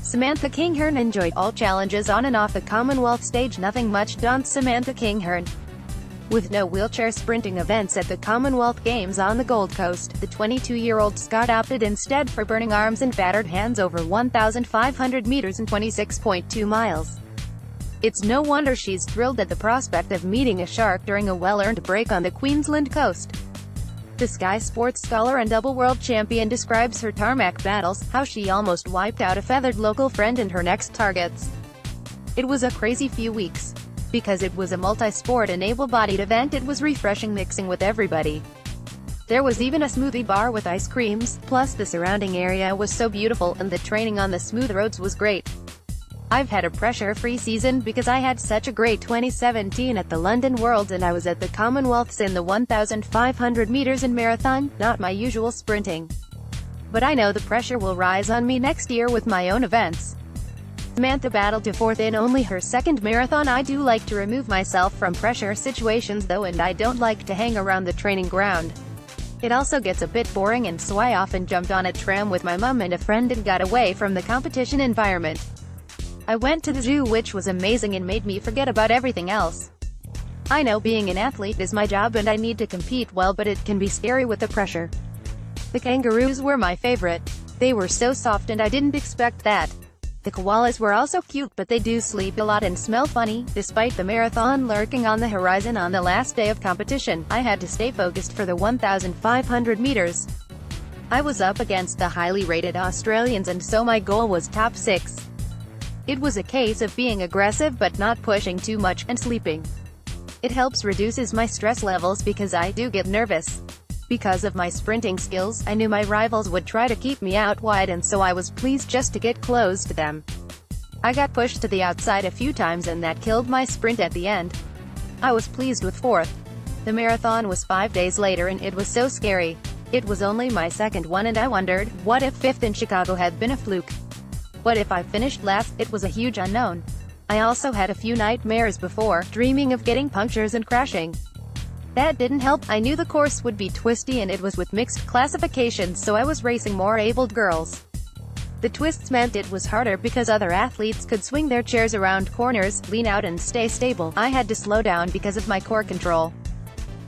Samantha Kinghorn enjoyed all challenges on and off the Commonwealth stage. Nothing much daunts Samantha Kinghorn. With no wheelchair sprinting events at the Commonwealth Games on the Gold Coast, the 22-year-old Scot opted instead for burning arms and battered hands over 1,500 meters and 26.2 miles. It's no wonder she's thrilled at the prospect of meeting a shark during a well-earned break on the Queensland coast. The Sky Sports scholar and double world champion describes her tarmac battles, how she almost wiped out a feathered local friend and her next targets. It was a crazy few weeks. Because it was a multi-sport and able-bodied event, it was refreshing mixing with everybody. There was even a smoothie bar with ice creams, plus the surrounding area was so beautiful, and the training on the smooth roads was great. I've had a pressure-free season because I had such a great 2017 at the London Worlds and I was at the Commonwealths in the 1,500 meters and marathon, not my usual sprinting. But I know the pressure will rise on me next year with my own events. Samantha battled to fourth in only her second marathon. I do like to remove myself from pressure situations though, and I don't like to hang around the training ground. It also gets a bit boring, and so I often jumped on a tram with my mum and a friend and got away from the competition environment. I went to the zoo, which was amazing and made me forget about everything else. I know being an athlete is my job and I need to compete well, but it can be scary with the pressure. The kangaroos were my favorite. They were so soft and I didn't expect that. The koalas were also cute, but they do sleep a lot and smell funny. Despite the marathon lurking on the horizon on the last day of competition, I had to stay focused for the 1,500 meters. I was up against the highly rated Australians and so my goal was top 6. It was a case of being aggressive but not pushing too much, and sleeping. It helps reduces my stress levels because I do get nervous. Because of my sprinting skills, I knew my rivals would try to keep me out wide, and so I was pleased just to get close to them. I got pushed to the outside a few times and that killed my sprint at the end. I was pleased with fourth. The marathon was 5 days later and it was so scary. It was only my second one and I wondered, what if fifth in Chicago had been a fluke? What if I finished last? It was a huge unknown. I also had a few nightmares before, dreaming of getting punctures and crashing. That didn't help. I knew the course would be twisty and it was with mixed classifications, so I was racing more abled girls. The twists meant it was harder because other athletes could swing their chairs around corners, lean out and stay stable. I had to slow down because of my core control.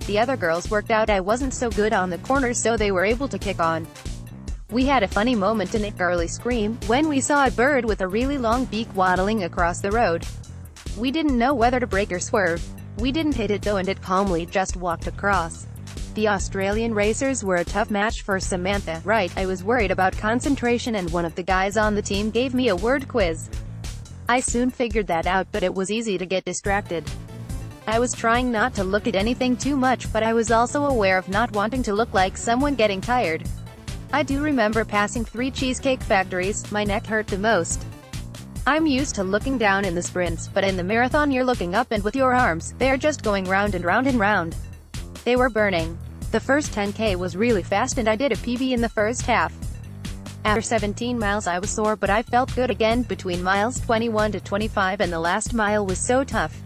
The other girls worked out. I wasn't so good on the corners, so they were able to kick on. We had a funny moment in an early scream, when we saw a bird with a really long beak waddling across the road. We didn't know whether to brake or swerve. We didn't hit it though, and it calmly just walked across. The Australian racers were a tough match for Samantha. Right, I was worried about concentration and one of the guys on the team gave me a word quiz. I soon figured that out, but it was easy to get distracted. I was trying not to look at anything too much, but I was also aware of not wanting to look like someone getting tired. I do remember passing 3 cheesecake factories. My neck hurt the most. I'm used to looking down in the sprints, but in the marathon you're looking up and with your arms, they're just going round and round and round. They were burning. The first 10K was really fast and I did a PB in the first half. After 17 miles I was sore, but I felt good again. Between miles 21 to 25 and the last mile was so tough.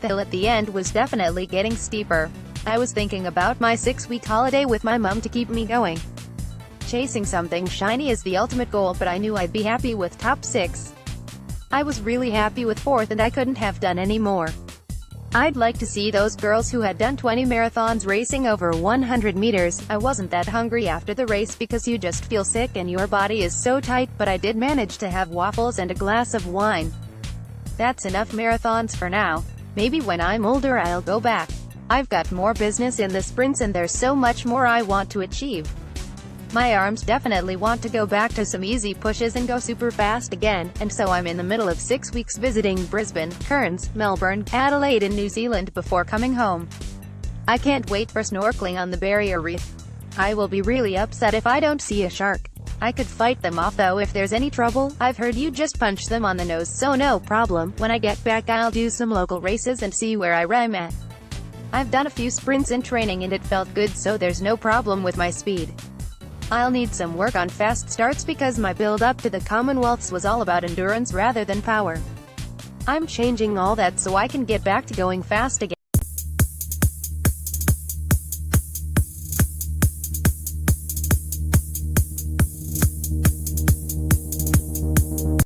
The hill at the end was definitely getting steeper. I was thinking about my 6-week holiday with my mum to keep me going. Chasing something shiny is the ultimate goal, but I knew I'd be happy with top 6. I was really happy with fourth and I couldn't have done any more. I'd like to see those girls who had done 20 marathons racing over 100 meters. I wasn't that hungry after the race because you just feel sick and your body is so tight, but I did manage to have waffles and a glass of wine. That's enough marathons for now. Maybe when I'm older I'll go back. I've got more business in the sprints and there's so much more I want to achieve. My arms definitely want to go back to some easy pushes and go super fast again, and so I'm in the middle of 6 weeks visiting Brisbane, Cairns, Melbourne, Adelaide and New Zealand before coming home. I can't wait for snorkeling on the barrier reef. I will be really upset if I don't see a shark. I could fight them off though if there's any trouble. I've heard you just punch them on the nose, so no problem. When I get back I'll do some local races and see where I rhyme at. I've done a few sprints in training and it felt good, so there's no problem with my speed. I'll need some work on fast starts because my build up to the Commonwealths was all about endurance rather than power. I'm changing all that so I can get back to going fast again.